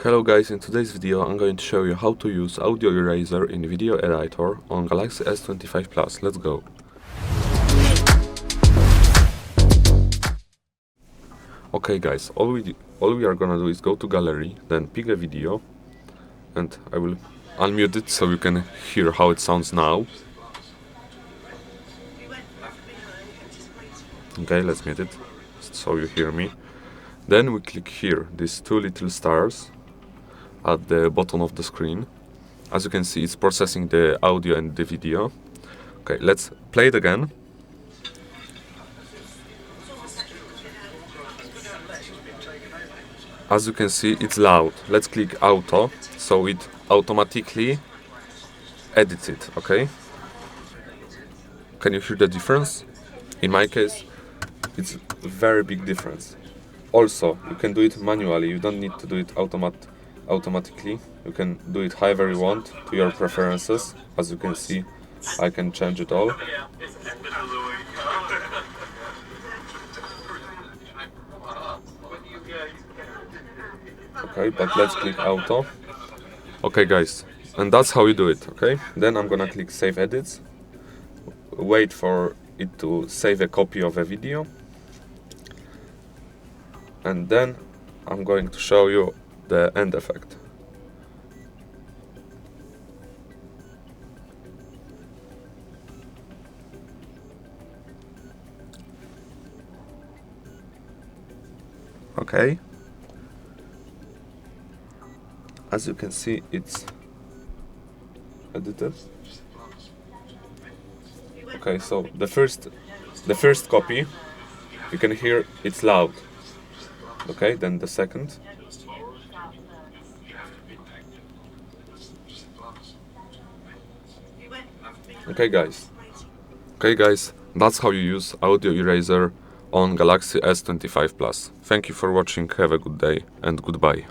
Hello guys, in today's video I'm going to show you how to use audio eraser in video editor on Galaxy S25 Plus. Let's go. Okay guys, all we are gonna do is go to gallery, then pick a video, and I will unmute it so you can hear how it sounds now. Okay, let's mute it so you hear me. Then we click here, these two little stars at the bottom of the screen. As you can see, it's processing the audio and the video. Okay, let's play it again. As you can see, it's loud. Let's click auto, so it automatically edits it, okay? Can you hear the difference? In my case, it's a very big difference. Also, you can do it manually, you don't need to do it automatically. You can do it however you want, to your preferences. As you can see, I can change it all. Okay, but let's click auto. Okay guys, and that's how you do it, okay? Then I'm gonna click save edits, wait for it to save a copy of a video, and then I'm going to show you the end effect. Okay, as you can see, it's edited. Okay, so the first copy, you can hear it's loud. Okay, then the second. Okay guys, that's how you use audio eraser on Galaxy S25 Plus. Thank you for watching, have a good day and goodbye.